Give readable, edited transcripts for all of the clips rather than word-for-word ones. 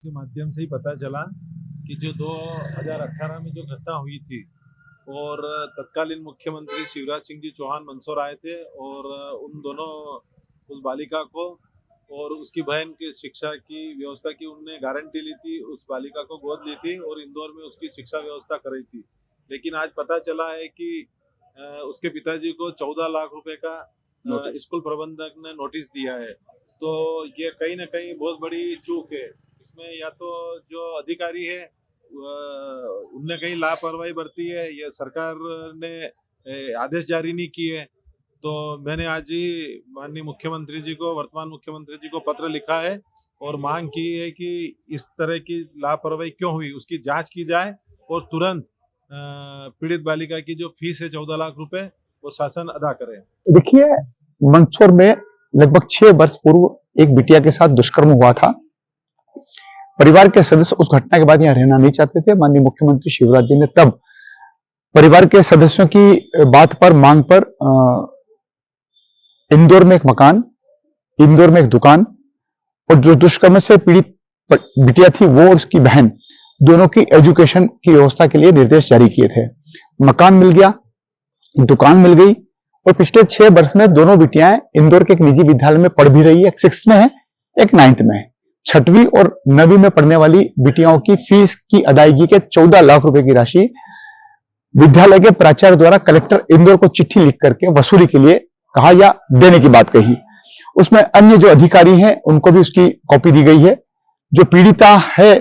के माध्यम से ही पता चला कि जो 2018 में जो घटना हुई थी और तत्कालीन मुख्यमंत्री शिवराज सिंह जी चौहान मंदसौर आए थे और उन दोनों उस बालिका को और उसकी बहन की शिक्षा की व्यवस्था की उनने गारंटी ली थी, उस बालिका को गोद ली थी और इंदौर में उसकी शिक्षा व्यवस्था कराई थी। लेकिन आज पता चला है कि उसके पिताजी को 14 लाख रुपए का स्कूल प्रबंधक ने नोटिस दिया है। तो ये कहीं ना कहीं बहुत बड़ी चूक है। इसमें या तो जो अधिकारी है उनने कहीं लापरवाही बरती है या सरकार ने आदेश जारी नहीं किए। तो मैंने आज ही माननीय मुख्यमंत्री जी को, वर्तमान मुख्यमंत्री जी को पत्र लिखा है और मांग की है कि इस तरह की लापरवाही क्यों हुई उसकी जांच की जाए और तुरंत पीड़ित बालिका की जो फीस है 14 लाख रुपए वो शासन अदा करे। देखिए, मंदसौर में लगभग 6 वर्ष पूर्व एक बिटिया के साथ दुष्कर्म हुआ था। परिवार के सदस्य उस घटना के बाद यहाँ रहना नहीं चाहते थे। माननीय मुख्यमंत्री शिवराज जी ने तब परिवार के सदस्यों की बात पर, मांग पर इंदौर में एक मकान, इंदौर में एक दुकान और जो दुष्कर्म से पीड़ित बिटिया थी वो और उसकी बहन दोनों की एजुकेशन की व्यवस्था के लिए निर्देश जारी किए थे। मकान मिल गया, दुकान मिल गई और पिछले 6 वर्ष में दोनों बिटियां इंदौर के एक निजी विद्यालय में पढ़ भी रही है। एक 6th में है, एक 9th में है। 6वीं और 9वीं में पढ़ने वाली बिटियाओं की फीस की अदायगी के 14 लाख रुपए की राशि विद्यालय के प्राचार्य द्वारा कलेक्टर इंदौर को चिट्ठी लिख करके वसूली के लिए कहा या देने की बात कही। उसमें अन्य जो अधिकारी हैं उनको भी उसकी कॉपी दी गई है। जो पीड़िता है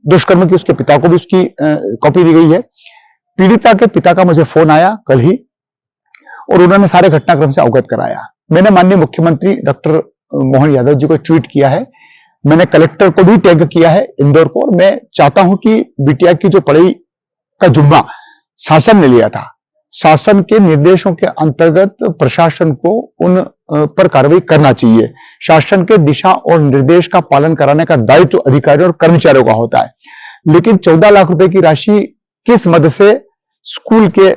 दुष्कर्म की, उसके पिता को भी उसकी कॉपी दी गई है। पीड़िता के पिता का मुझे फोन आया कल ही और उन्होंने सारे घटनाक्रम से अवगत कराया। मैंने माननीय मुख्यमंत्री डॉक्टर मोहन यादव जी को ट्वीट किया है। मैंने कलेक्टर को भी टैग किया है इंदौर को और मैं चाहता हूं कि बिटिया की जो पढ़ाई का जुम्मा शासन ने लिया था, शासन के निर्देशों के अंतर्गत प्रशासन को उन पर कार्रवाई करना चाहिए। शासन के दिशा और निर्देश का पालन कराने का दायित्व अधिकारियों और कर्मचारियों का होता है। लेकिन 14 लाख रुपए की राशि किस मद से स्कूल के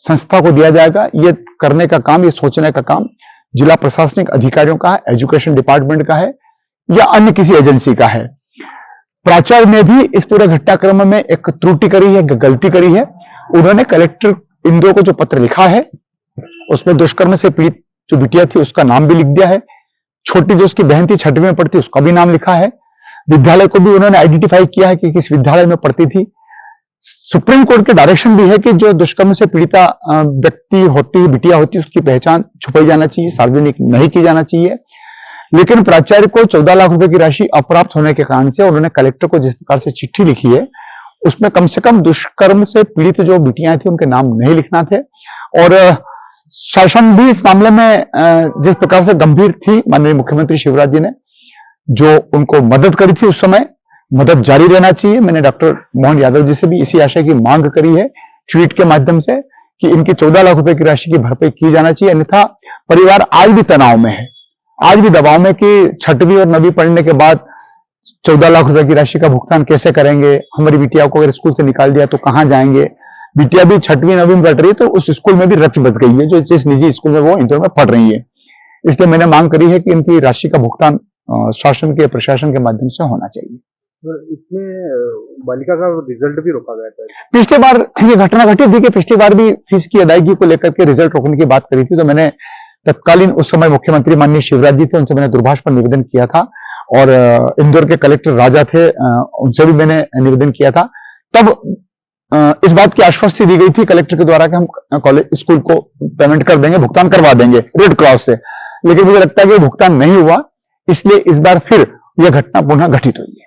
संस्था को दिया जाएगा, ये करने का काम, ये सोचने का काम जिला प्रशासनिक अधिकारियों का है, एजुकेशन डिपार्टमेंट का है या अन्य किसी एजेंसी का है। प्राचार्य ने भी इस पूरे घटनाक्रम में एक त्रुटि करी है, गलती करी है। उन्होंने कलेक्टर इंदौर को जो पत्र लिखा है उसमें दुष्कर्म से पीड़ित जो बिटिया थी उसका नाम भी लिख दिया है। छोटी जो उसकी बहन थी 6वीं में पढ़ती उसका भी नाम लिखा है। विद्यालय को भी उन्होंने आइडेंटिफाई किया है कि किस विद्यालय में पढ़ती थी। सुप्रीम कोर्ट के डायरेक्शन भी है कि जो दुष्कर्म से पीड़िता व्यक्ति होती, बिटिया होती, उसकी पहचान छुपाई जाना चाहिए, सार्वजनिक नहीं की जाना चाहिए। लेकिन प्राचार्य को 14 लाख रुपए की राशि अप्राप्त होने के कारण से उन्होंने कलेक्टर को जिस प्रकार से चिट्ठी लिखी है उसमें कम से कम दुष्कर्म से पीड़ित जो बिटियां थी उनके नाम नहीं लिखना थे। और शासन भी इस मामले में जिस प्रकार से गंभीर थी, माननीय मुख्यमंत्री शिवराज जी ने जो उनको मदद करी थी उस समय मदद जारी रहना चाहिए। मैंने डॉक्टर मोहन यादव जी से भी इसी आशय की मांग करी है ट्वीट के माध्यम से कि इनकी 14 लाख रुपए की राशि की भरपाई की जाना चाहिए। अन्यथा परिवार आज भी तनाव में है, आज भी दबाव में कि 6वीं और 9वीं पढ़ने के बाद 14 लाख रुपए की राशि का भुगतान कैसे करेंगे। हमारी बिटिया को अगर स्कूल से निकाल दिया तो कहां जाएंगे। बिटिया भी 6वीं 9वीं में पढ़ रही है तो उस स्कूल में भी रच बच गई है जो जिस निजी स्कूल में वो इंदौर में पढ़ रही है। इसलिए मैंने मांग करी है कि इनकी राशि का भुगतान शासन के, प्रशासन के माध्यम से होना चाहिए। इसमें बालिका का रिजल्ट भी रोका गया था। पिछली बार ये घटना घटी थी कि पिछली बार भी फीस की अदायगी को लेकर के रिजल्ट रोकने की बात करी थी। तो मैंने तत्कालीन उस समय मुख्यमंत्री माननीय शिवराज जी थे, उनसे मैंने दूरभाष पर निवेदन किया था और इंदौर के कलेक्टर राजा थे, उनसे भी मैंने निवेदन किया था। तब इस बात की आश्वस्ति दी गई थी कलेक्टर के द्वारा कि हम कॉलेज स्कूल को पेमेंट कर देंगे, भुगतान करवा देंगे रेड क्रॉस से। लेकिन मुझे लगता है कि भुगतान नहीं हुआ, इसलिए इस बार फिर यह घटना पुनः घटित हुई है।